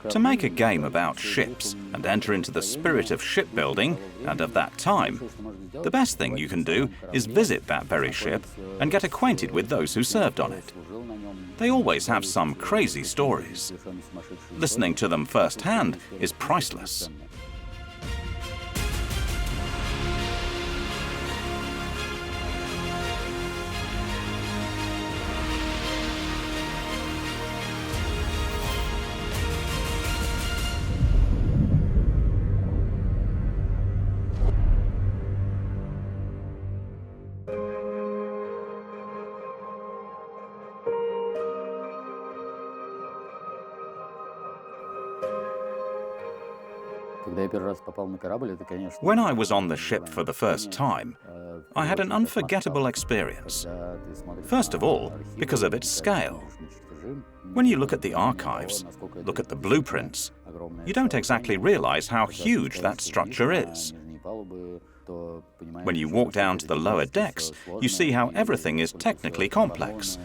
To make a game about ships and enter into the spirit of shipbuilding and of that time, the best thing you can do is visit that very ship and get acquainted with those who served on it. They always have some crazy stories. Listening to them firsthand is priceless. When I was on the ship for the first time, I had an unforgettable experience. First of all, because of its scale. When you look at the archives, look at the blueprints, you don't exactly realize how huge that structure is. When you walk down to the lower decks, you see how everything is technically complex,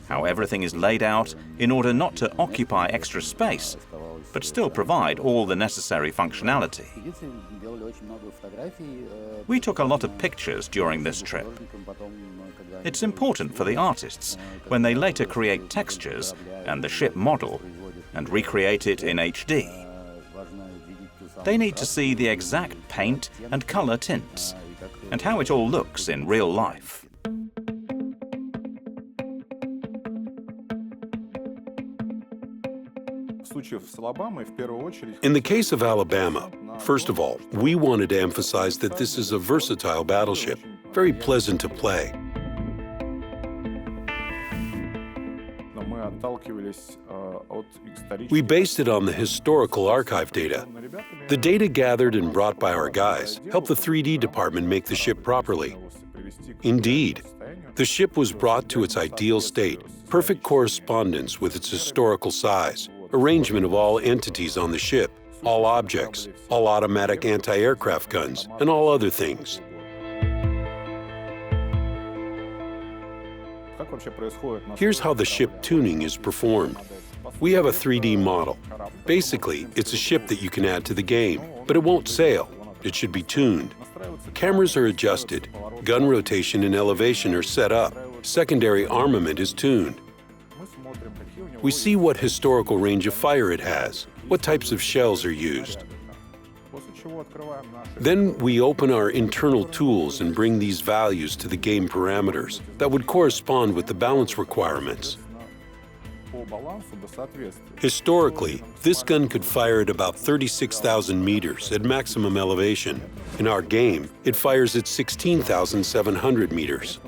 how everything is laid out in order not to occupy extra space, but still provide all the necessary functionality. We took a lot of pictures during this trip. It's important for the artists, when they later create textures and the ship model and recreate it in HD. They need to see the exact paint and color tints, and how it all looks in real life. In the case of Alabama, first of all, we wanted to emphasize that this is a versatile battleship, very pleasant to play. We based it on the historical archive data. The data gathered and brought by our guys helped the 3D department make the ship properly. Indeed, the ship was brought to its ideal state, perfect correspondence with its historical size, arrangement of all entities on the ship, all objects, all automatic anti-aircraft guns, and all other things. Here's how the ship tuning is performed. We have a 3D model. Basically, it's a ship that you can add to the game, but it won't sail. It should be tuned. Cameras are adjusted, gun rotation and elevation are set up, secondary armament is tuned. We see what historical range of fire it has, what types of shells are used. Then we open our internal tools and bring these values to the game parameters that would correspond with the balance requirements. Historically, this gun could fire at about 36,000 meters at maximum elevation. In our game, it fires at 16,700 meters.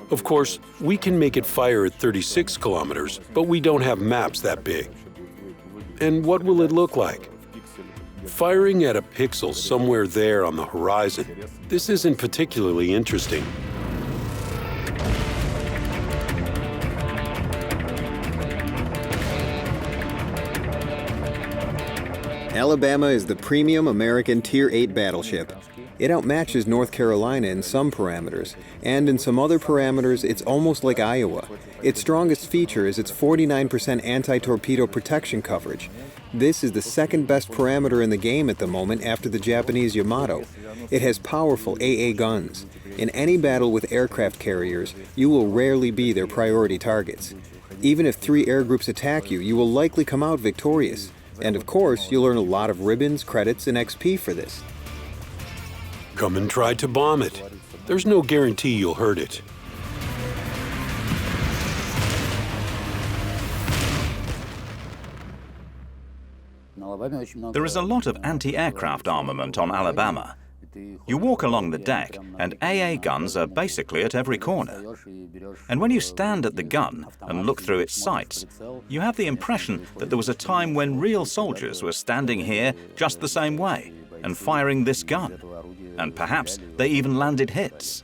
Of course, we can make it fire at 36 kilometers, but we don't have maps that big. And what will it look like? Firing at a pixel somewhere there on the horizon, this isn't particularly interesting. Alabama is the premium American Tier 8 battleship. It outmatches North Carolina in some parameters, and in some other parameters, it's almost like Iowa. Its strongest feature is its 49% anti-torpedo protection coverage. This is the second best parameter in the game at the moment after the Japanese Yamato. It has powerful AA guns. In any battle with aircraft carriers, you will rarely be their priority targets. Even if 3 air groups attack you, you will likely come out victorious. And of course, you'll earn a lot of ribbons, credits, and XP for this. Come and try to bomb it. There's no guarantee you'll hurt it. There is a lot of anti-aircraft armament on Alabama. You walk along the deck, and AA guns are basically at every corner. And when you stand at the gun and look through its sights, you have the impression that there was a time when real soldiers were standing here just the same way and firing this gun. And perhaps they even landed hits.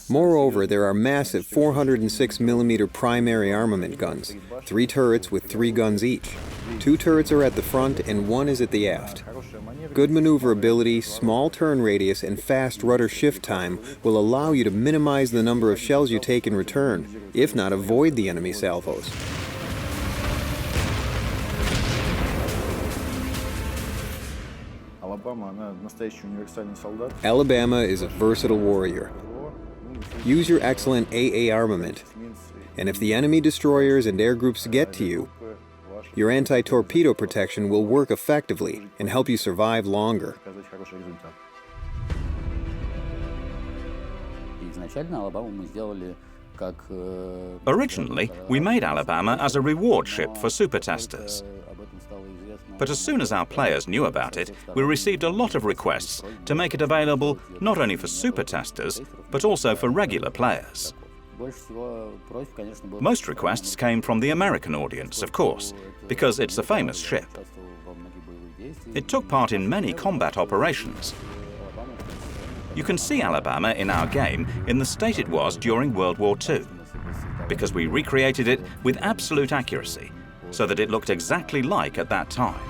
Moreover, there are massive 406mm primary armament guns, 3 turrets with 3 guns each. 2 turrets are at the front and 1 is at the aft. Good maneuverability, small turn radius, and fast rudder shift time will allow you to minimize the number of shells you take in return, if not avoid the enemy salvos. Alabama is a versatile warrior. Use your excellent AA armament, and if the enemy destroyers and air groups get to you, your anti-torpedo protection will work effectively and help you survive longer. Originally, we made Alabama as a reward ship for super testers. But as soon as our players knew about it, we received a lot of requests to make it available not only for super testers, but also for regular players. Most requests came from the American audience, of course, because it's a famous ship. It took part in many combat operations. You can see Alabama in our game in the state it was during World War II, because we recreated it with absolute accuracy, so that it looked exactly like at that time.